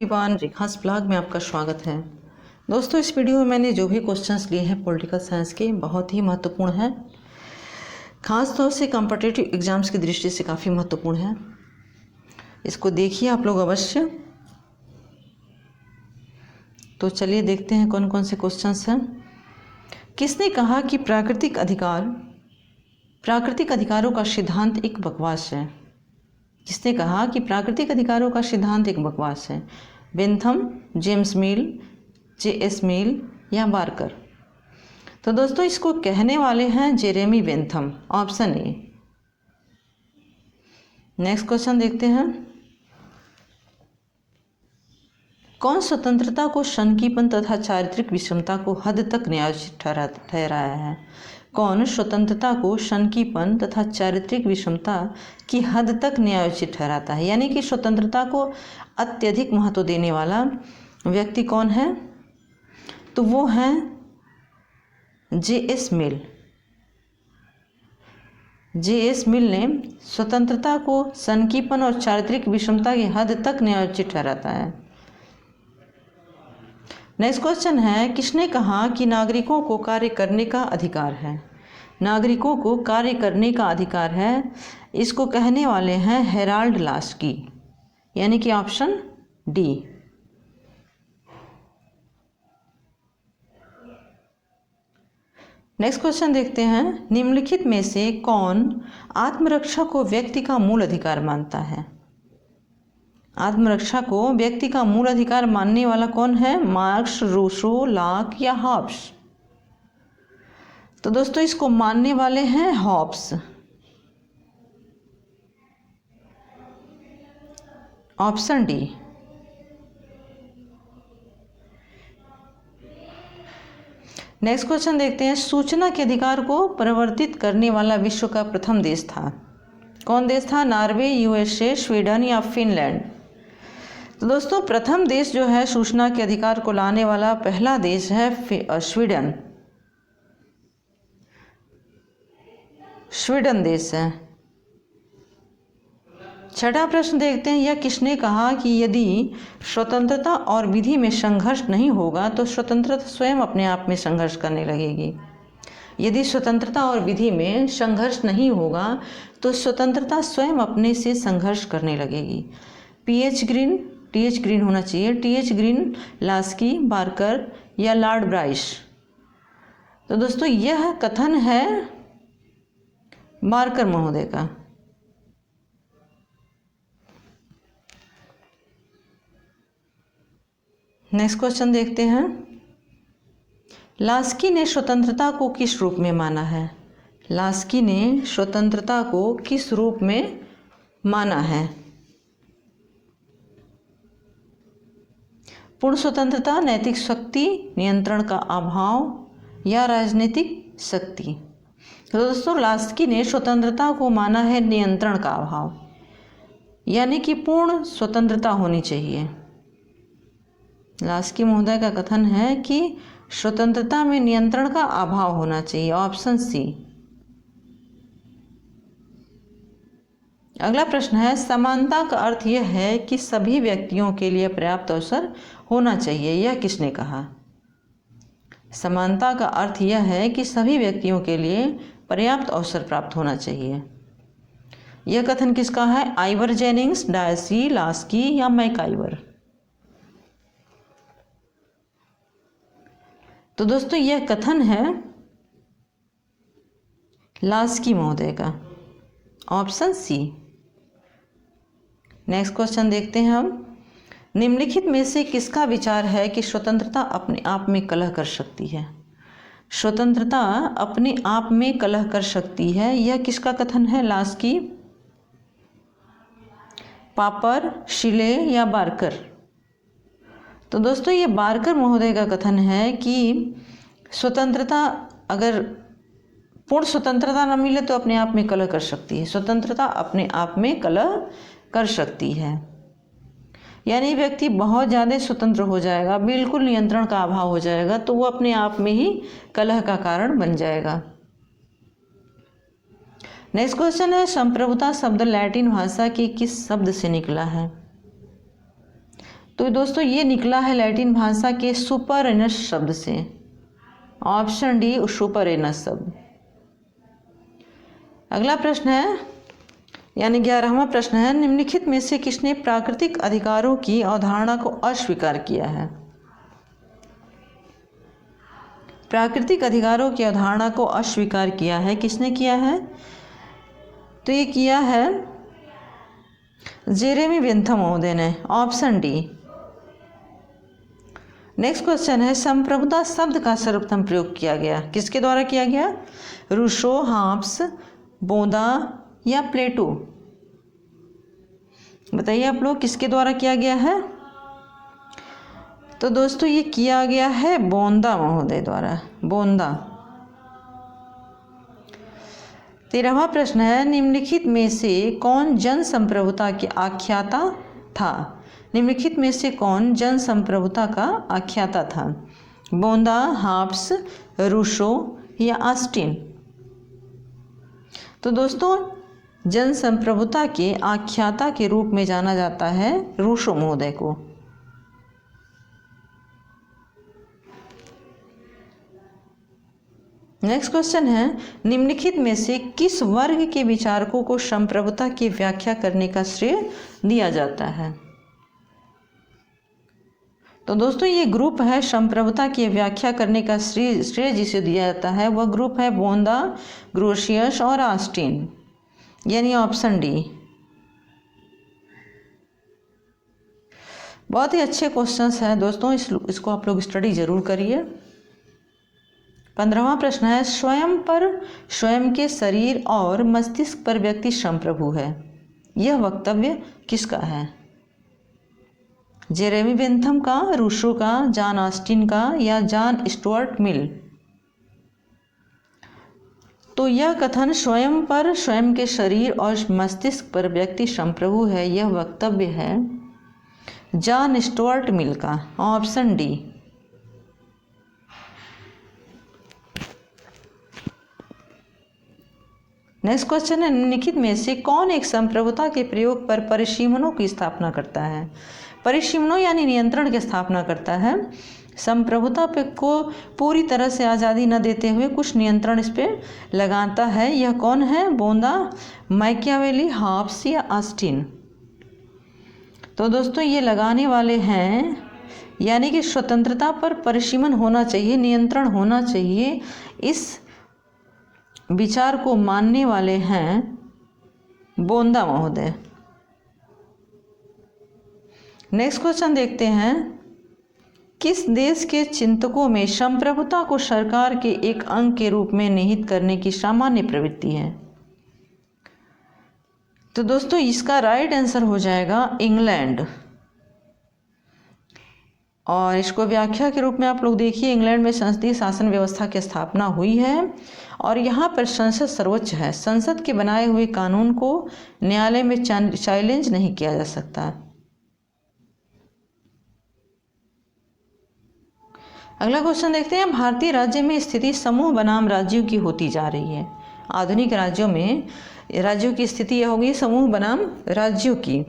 रेखास blog में आपका स्वागत है। दोस्तों, इस वीडियो में मैंने जो भी क्वेश्चंस लिए हैं पॉलिटिकल साइंस के, बहुत ही महत्वपूर्ण हैं। खास तौर से कॉम्पिटिटिव एग्जाम्स की दृष्टि से काफ़ी महत्वपूर्ण है। इसको देखिए आप लोग अवश्य। तो चलिए देखते हैं कौन कौन से क्वेश्चंस हैं। किसने कहा कि प्राकृतिक अधिकारों का सिद्धांत एक बकवास है? जिसने कहा कि प्राकृतिक अधिकारों का सिद्धांत एक बकवास है? Bentham, James Mill, J S. Mill या बार्कर? तो दोस्तों, इसको कहने वाले हैं Jeremy Bentham, option A. Next question देखते हैं। कौन स्वतंत्रता को सनकीपन तथा चारित्रिक विषमता को हद तक न्यायोचित ठहराया है? कौन स्वतंत्रता को सनकीपन तथा चारित्रिक विषमता की हद तक न्यायोचित ठहराता है? यानी कि स्वतंत्रता को अत्यधिक महत्व देने वाला व्यक्ति कौन है? तो वो हैं जे.एस. मिल। जे.एस. मिल ने स्वतंत्रता को सनकीपन और चारित्रिक विषमता की हद तक न्यायोचित ठहराता है। नेक्स्ट क्वेश्चन है, किसने कहा कि नागरिकों को कार्य करने का अधिकार है? नागरिकों को कार्य करने का अधिकार है, इसको कहने वाले हैं हेराल्ड लास्की, यानी कि ऑप्शन डी। नेक्स्ट क्वेश्चन देखते हैं। निम्नलिखित में से कौन आत्मरक्षा को व्यक्ति का मूल अधिकार मानता है? आत्मरक्षा को व्यक्ति का मूल अधिकार मानने वाला कौन है? मार्क्स, रूसो, लॉक या हॉब्स? तो दोस्तों, इसको मानने वाले हैं Hobbes, option D. Next question देखते हैं। सूचना के अधिकार को परिवर्तित करने वाला विश्व का प्रथम देश था? कौन देश था? नॉर्वे, यूएसए, स्वीडन या फिनलैंड? तो दोस्तों, प्रथम देश जो है सूचना के अधिकार को लाने वाला पहला देश है स्वीडन। स्वीडन देश है। छठा प्रश्न देखते हैं। यह किसने कहा कि यदि स्वतंत्रता और विधि में संघर्ष नहीं होगा तो स्वतंत्रता स्वयं अपने आप में संघर्ष करने लगेगी? यदि स्वतंत्रता और विधि में संघर्ष नहीं होगा तो स्वतंत्रता स्वयं अपने से संघर्ष करने लगेगी। टी.एच. ग्रीन होना चाहिए। टी.एच. ग्रीन, लास्की, बार्कर या लॉर्ड ब्राइस? तो दोस्तों, यह कथन है बार्कर महोदय का। नेक्स्ट क्वेश्चन देखते हैं। लास्की ने स्वतंत्रता को किस रूप में माना है? लास्की ने स्वतंत्रता को किस रूप में माना है? पूर्ण स्वतंत्रता, नैतिक शक्ति, नियंत्रण का अभाव या राजनीतिक शक्ति? तो दोस्तों, लास्की ने स्वतंत्रता को माना है नियंत्रण का अभाव, यानी कि पूर्ण स्वतंत्रता होनी चाहिए। लास्की महोदय का कथन है कि स्वतंत्रता में नियंत्रण का अभाव होना चाहिए, ऑप्शन सी। अगला प्रश्न है, समानता का अर्थ यह है कि सभी व्यक्तियों के लिए पर्याप्त अवसर होना चाहिए, यह किसने कहा? समानता का अर्थ यह है कि सभी व्यक्तियों के लिए पर्याप्त अवसर प्राप्त होना चाहिए। यह कथन किसका है? आइवर जेनिंग्स, डायसी, लास्की या मैकाइवर? तो दोस्तों, यह कथन है लास्की महोदय का, ऑप्शन सी। नेक्स्ट क्वेश्चन देखते हैं हम। निम्नलिखित में से किसका विचार है कि स्वतंत्रता अपने आप में कलह कर सकती है? स्वतंत्रता अपने आप में कलह कर सकती है, यह किसका कथन है? लास्की, पापर, शिले या बार्कर? तो दोस्तों, ये बार्कर महोदय का कथन है कि स्वतंत्रता, अगर पूर्ण स्वतंत्रता न मिले तो अपने आप में कलह कर सकती है। स्वतंत्रता अपने आप में कलह कर सकती है, यानी व्यक्ति बहुत ज़्यादा स्वतंत्र हो जाएगा, बिल्कुल नियंत्रण का अभाव हो जाएगा, तो वो अपने आप में ही कलह का कारण बन जाएगा। नेक्स्ट क्वेश्चन है, संप्रभुता शब्द लैटिन भाषा के किस शब्द से निकला है? तो दोस्तों ये निकला है लैटिन भाषा के सुपरएनस शब्द से। ऑप्शन डी सुपरएनस शब्द। अगला प्रश्न है यानी 11वां प्रश्न है, निम्नलिखित में से किसने प्राकृतिक अधिकारों की अवधारणा को अस्वीकार किया है? प्राकृतिक अधिकारों की अवधारणा को अस्वीकार किया है, किसने किया है? तो ये किया है जेरेमी बेंथम महोदय ने। Option D. नेक्स्ट क्वेश्चन है, संप्रभुता शब्द का सर्वप्रथम प्रयोग किया गया किसके द्वारा किया गया? रूसो, हाब्स, बोदा या प्लेटो? बताइए आप लोग, किसके द्वारा किया गया है? तो दोस्तों ये किया गया है बोंदा महोदय द्वारा, बोंदा। 13वां प्रश्न है, निम्नलिखित में से कौन जन संप्रभुता के आख्याता था? निम्नलिखित में से कौन जन संप्रभुता का आख्याता था? बोंदा, हाब्स, रूसो या ऑस्टिन? तो दोस्तों जन संप्रभुता के आख्याता के रूप में जाना जाता है रूसो महोदय को। नेक्स्ट क्वेश्चन है, निम्नलिखित में से किस वर्ग के विचारकों को संप्रभुता की व्याख्या करने का श्रेय दिया जाता है? तो दोस्तों ये ग्रुप है संप्रभुता की व्याख्या करने का श्रेय जिसे दिया जाता है वह ग्रुप है बोंदा, ग्रोशियस और ऑस्टिन, यानी ऑप्शन डी। बहुत ही अच्छे क्वेश्चंस हैं दोस्तों, इसको आप लोग स्टडी जरूर करिए। 15वां प्रश्न है, स्वयं पर, स्वयं के शरीर और मस्तिष्क पर व्यक्ति संप्रभु है, यह वक्तव्य किसका है? जेरेमी बेंथम का, रूसो का, जॉन ऑस्टिन का या जॉन स्टुअर्ट मिल? तो यह कथन स्वयं पर, स्वयं के शरीर और मस्तिष्क पर व्यक्ति संप्रभु है, यह वक्तव्य है जॉन स्टुअर्ट मिल का। Option D. नेक्स्ट क्वेश्चन है, निम्नलिखित में से कौन एक संप्रभुता के प्रयोग पर परिसीमनों की स्थापना करता है? परिसीमनों यानी नियंत्रण की स्थापना करता है। संप्रभुता पे को पूरी तरह से आज़ादी न देते हुए कुछ नियंत्रण इस पर लगाता है, यह कौन है? बोंदा, मैकियावेली, हाब्स या ऑस्टिन? तो दोस्तों ये लगाने वाले हैं, यानी कि स्वतंत्रता पर परिसीमन होना चाहिए, नियंत्रण होना चाहिए, इस विचार को मानने वाले हैं बोंदा महोदय। नेक्स्ट क्वेश्चन देखते हैं, किस देश के चिंतकों में संप्रभुता को सरकार के एक अंग के रूप में निहित करने की सामान्य प्रवृत्ति है? तो दोस्तों इसका राइट आंसर हो जाएगा इंग्लैंड। और इसको व्याख्या के रूप में आप लोग देखिए, इंग्लैंड में संसदीय शासन व्यवस्था की स्थापना हुई है और यहाँ पर संसद सर्वोच्च है। संसद के बनाए हुए कानून को न्यायालय में चैलेंज नहीं किया जा सकता। अगला क्वेश्चन देखते हैं, भारतीय राज्य में स्थिति समूह बनाम राज्यों की होती जा रही है। आधुनिक राज्यों में राज्यों की स्थिति यह होगी समूह बनाम राज्यों की।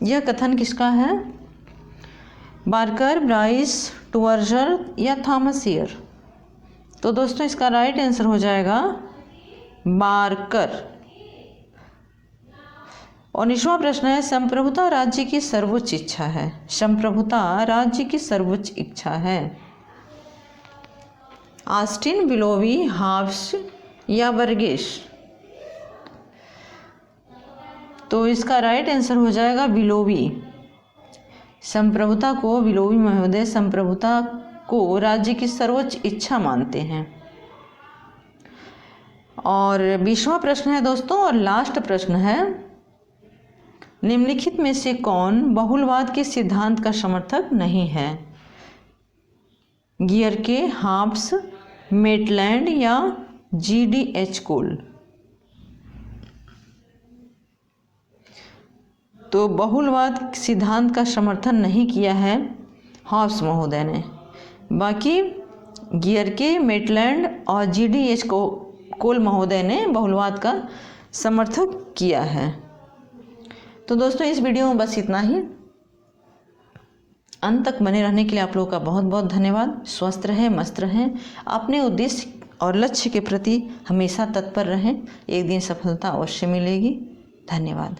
यह कथन किसका है? बार्कर, ब्राइस, टुवर्जर या थॉमस हियर? तो दोस्तों इसका राइट आंसर हो जाएगा बार्कर। 19वां प्रश्न है, संप्रभुता राज्य की सर्वोच्च इच्छा है। संप्रभुता राज्य की सर्वोच्च इच्छा है। ऑस्टिन, बिलोवी, हाब्स या बर्गेस? तो इसका राइट आंसर हो जाएगा बिलोवी। संप्रभुता को बिलोवी महोदय संप्रभुता को राज्य की सर्वोच्च इच्छा मानते हैं। और 20वां प्रश्न है दोस्तों और लास्ट प्रश्न है, निम्नलिखित में से कौन बहुलवाद के सिद्धांत का समर्थक नहीं है? गियरके, हाब्स, मेटलैंड या GDH कोल? तो बहुलवाद सिद्धांत का समर्थन नहीं किया है हाब्स महोदय ने, बाकी गियरके, मेटलैंड और GDH कोल महोदय ने बहुलवाद का समर्थन किया है। तो दोस्तों इस वीडियो में बस इतना ही। अंत तक बने रहने के लिए आप लोगों का बहुत बहुत धन्यवाद। स्वस्थ रहें, मस्त रहें, अपने उद्देश्य और लक्ष्य के प्रति हमेशा तत्पर रहें। एक दिन सफलता अवश्य मिलेगी। धन्यवाद।